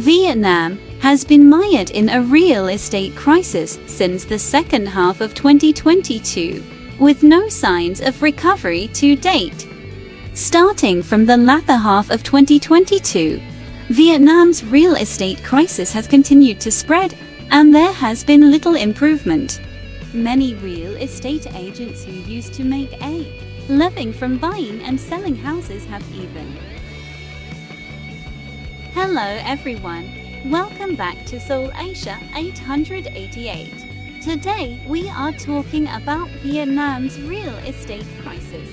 Vietnam has been mired in a real estate crisis since the second half of 2022, with no signs of recovery to date. Starting from the latter half of 2022, Vietnam's real estate crisis has continued to spread, and there has been little improvement. Many real estate agents who used to make a living from buying and selling houses have even. Hello everyone, welcome back to Seoul Asia 888. Today we are talking about Vietnam's real estate crisis.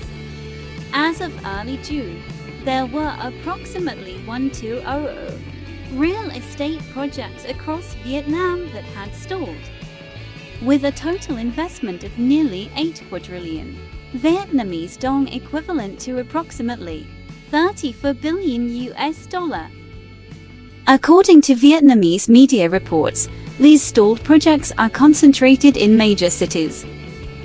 As of early June, there were approximately 1,200 real estate projects across Vietnam that had stalled. With a total investment of nearly 8 quadrillion Vietnamese dong, equivalent to approximately 34 billion US dollar. According to Vietnamese media reports, these stalled projects are concentrated in major cities,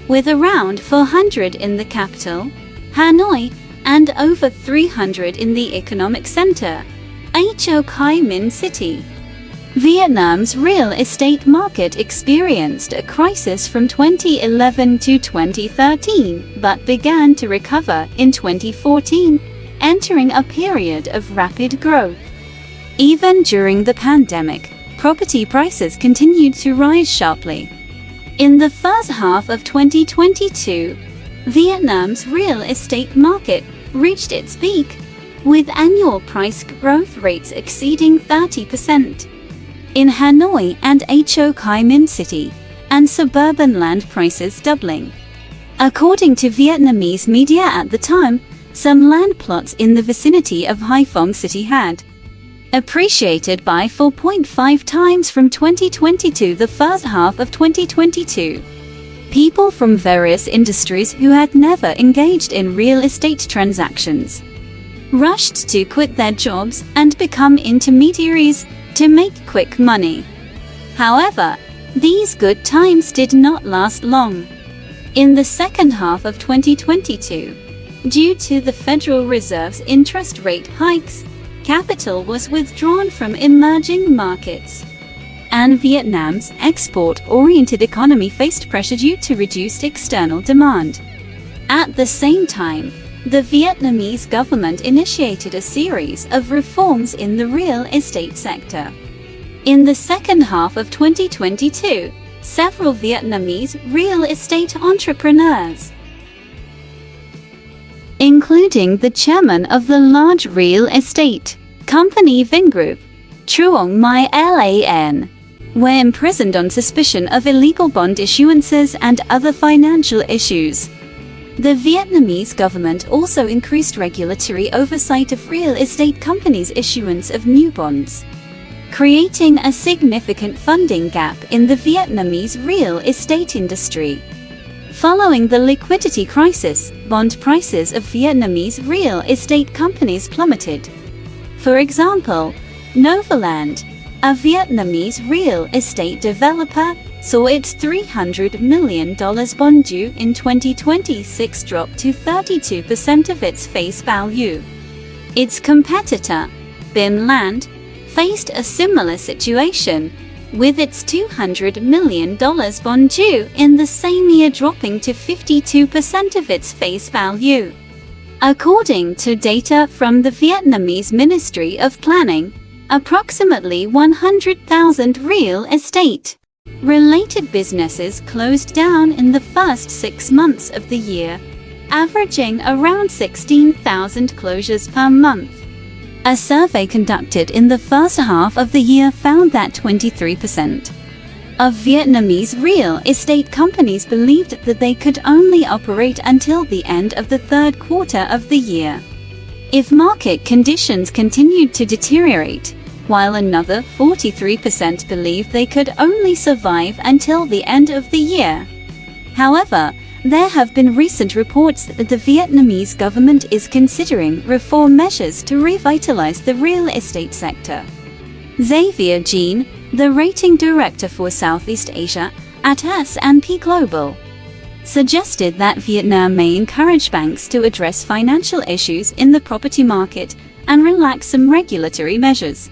with around 400 in the capital, Hanoi, and over 300 in the economic center, Ho Chi Minh City. Vietnam's real estate market experienced a crisis from 2011 to 2013, but began to recover in 2014, entering a period of rapid growth. Even during the pandemic, property prices continued to rise sharply. In the first half of 2022, Vietnam's real estate market reached its peak, with annual price growth rates exceeding 30%. In Hanoi and Ho Chi Minh City, and suburban land prices doubling. According to Vietnamese media at the time, some land plots in the vicinity of Haiphong City had appreciated by 4.5 times from 2020 to the first half of 2022. People from various industries who had never engaged in real estate transactions rushed to quit their jobs and become intermediaries to make quick money. However, these good times did not last long. In the second half of 2022, due to the Federal Reserve's interest rate hikes, capital was withdrawn from emerging markets, and Vietnam's export-oriented economy faced pressure due to reduced external demand. At the same time, the Vietnamese government initiated a series of reforms in the real estate sector. In the second half of 2022, several Vietnamese real estate entrepreneurs, including the chairman of the large real estate company Vingroup, Truong My Lan, were imprisoned on suspicion of illegal bond issuances and other financial issues. The Vietnamese government also increased regulatory oversight of real estate companies' issuance of new bonds, creating a significant funding gap in the Vietnamese real estate industry. Following the liquidity crisis, bond prices of Vietnamese real estate companies plummeted. For example, Novaland, a Vietnamese real estate developer, saw its $300 million bond due in 2026 drop to 32% of its face value. Its competitor, Bin Land, faced a similar situation, with its $200 million bond due in the same year dropping to 52% of its face value. According to data from the Vietnamese Ministry of Planning, approximately 100,000 real estate-related businesses closed down in the first 6 months of the year, averaging around 16,000 closures per month. A survey conducted in the first half of the year found that 23% of Vietnamese real estate companies believed that they could only operate until the end of the third quarter of the year if market conditions continued to deteriorate, while another 43% believed they could only survive until the end of the year. However, there have been recent reports that the Vietnamese government is considering reform measures to revitalize the real estate sector. Xavier Jean, the rating director for Southeast Asia at S&P Global, suggested that Vietnam may encourage banks to address financial issues in the property market and relax some regulatory measures.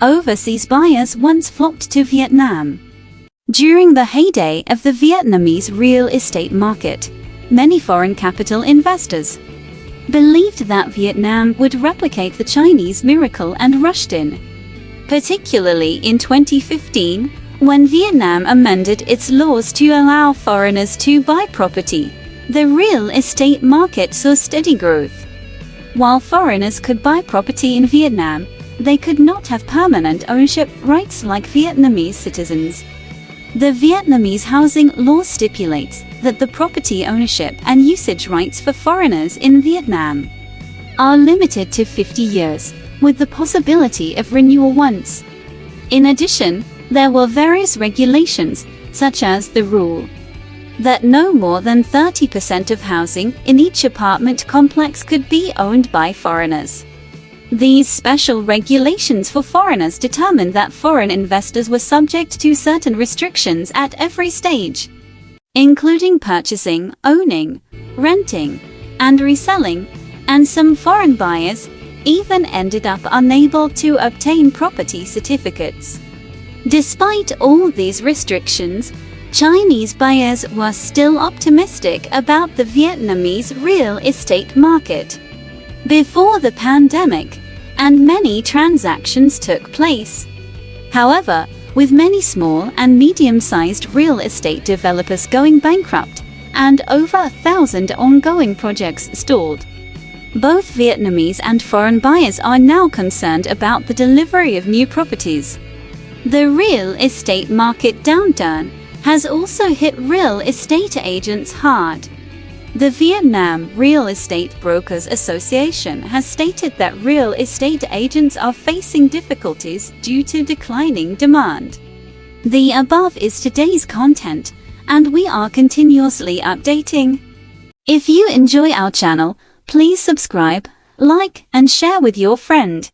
overseas buyers once flocked to Vietnam. During the heyday of the Vietnamese real estate market, many foreign capital investors believed that Vietnam would replicate the Chinese miracle and rushed in. Particularly in 2015, when Vietnam amended its laws to allow foreigners to buy property, the real estate market saw steady growth. While foreigners could buy property in Vietnam, they could not have permanent ownership rights like Vietnamese citizens. The Vietnamese housing law stipulates that the property ownership and usage rights for foreigners in Vietnam are limited to 50 years, with the possibility of renewal once. In addition, there were various regulations, such as the rule that no more than 30% of housing in each apartment complex could be owned by foreigners. These special regulations for foreigners determined that foreign investors were subject to certain restrictions at every stage, including purchasing, owning, renting, and reselling, and some foreign buyers even ended up unable to obtain property certificates. Despite all these restrictions, Chinese buyers were still optimistic about the Vietnamese real estate market before the pandemic, and many transactions took place. However, with many small and medium-sized real estate developers going bankrupt and over 1,000 ongoing projects stalled, both Vietnamese and foreign buyers are now concerned about the delivery of new properties. The real estate market downturn has also hit real estate agents hard. The Vietnam Real Estate Brokers Association has stated that real estate agents are facing difficulties due to declining demand. The above is today's content, and we are continuously updating. If you enjoy our channel, please subscribe, like, and share with your friend.